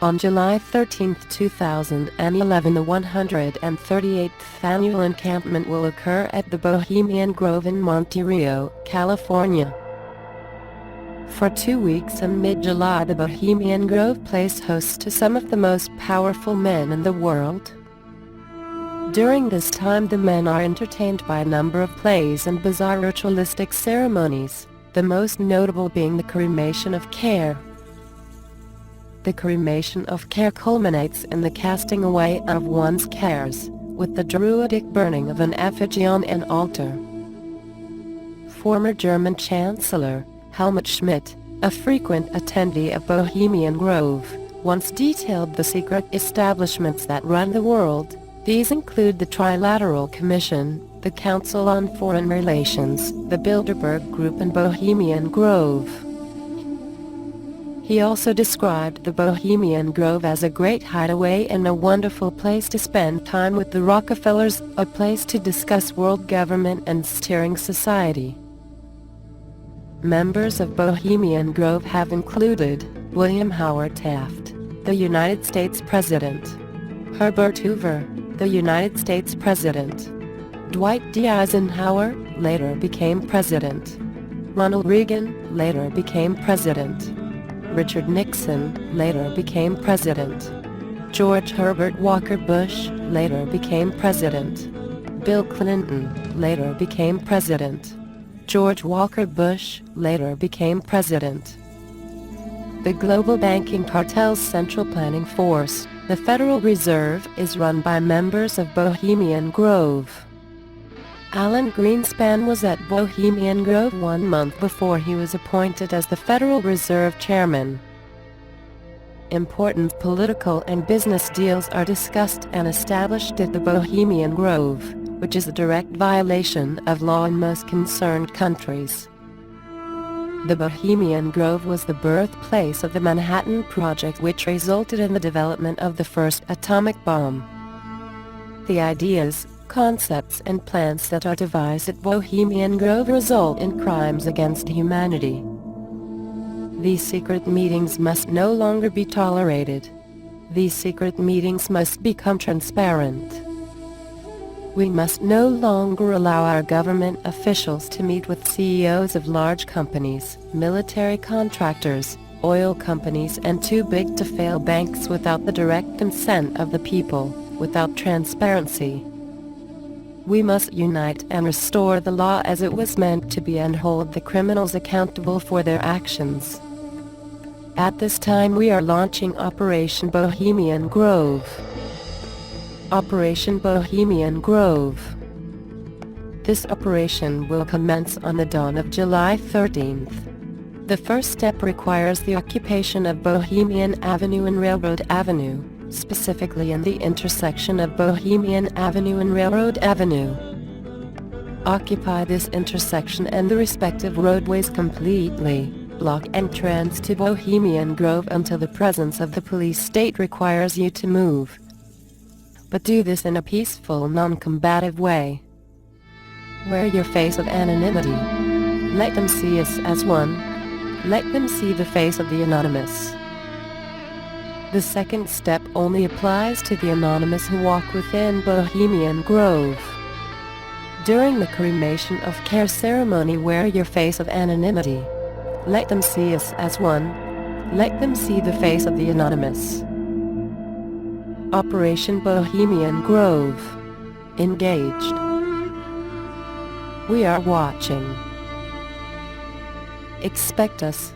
On July 13, 2011, the 138th annual encampment will occur at the Bohemian Grove in Monterey, California. For 2 weeks in mid-July, the Bohemian Grove plays host to some of the most powerful men in the world. During this time, the men are entertained by a number of plays and bizarre ritualistic ceremonies, the most notable being the cremation of care. The cremation of care culminates in the casting away of one's cares, with the druidic burning of an effigy on an altar. Former German Chancellor Helmut Schmidt, a frequent attendee of Bohemian Grove, once detailed the secret establishments that run the world. These include the Trilateral Commission, the Council on Foreign Relations, the Bilderberg Group and Bohemian Grove. He also described the Bohemian Grove as a great hideaway and a wonderful place to spend time with the Rockefellers, a place to discuss world government and steering society. Members of Bohemian Grove have included William Howard Taft, the United States President; Herbert Hoover, the United States President; Dwight D. Eisenhower, later became President; Ronald Reagan, later became President; Richard Nixon, later became President; George Herbert Walker Bush, later became President; Bill Clinton, later became President; George Walker Bush, later became President. The global banking cartel's central planning force, the Federal Reserve, is run by members of Bohemian Grove. Alan Greenspan was at Bohemian Grove 1 month before he was appointed as the Federal Reserve Chairman. Important political and business deals are discussed and established at the Bohemian Grove, which is a direct violation of law in most concerned countries. The Bohemian Grove was the birthplace of the Manhattan Project, which resulted in the development of the first atomic bomb. The ideas, concepts and plans that are devised at Bohemian Grove result in crimes against humanity. These secret meetings must no longer be tolerated. These secret meetings must become transparent. We must no longer allow our government officials to meet with CEOs of large companies, military contractors, oil companies and too-big-to-fail banks without the direct consent of the people, without transparency. We must unite and restore the law as it was meant to be and hold the criminals accountable for their actions. At this time we are launching Operation Bohemian Grove. Operation Bohemian Grove. This operation will commence on the dawn of July 13th. The first step requires the occupation of Bohemian Avenue and Railroad Avenue, specifically in the intersection of Bohemian Avenue and Railroad Avenue. Occupy this intersection and the respective roadways completely. Block entrance to Bohemian Grove until the presence of the police state requires you to move. But do this in a peaceful, non-combative way. Wear your face of anonymity. Let them see us as one. Let them see the face of the anonymous. The second step only applies to the anonymous who walk within Bohemian Grove. During the cremation of care ceremony, wear your face of anonymity. Let them see us as one. Let them see the face of the anonymous. Operation Bohemian Grove. Engaged. We are watching. Expect us.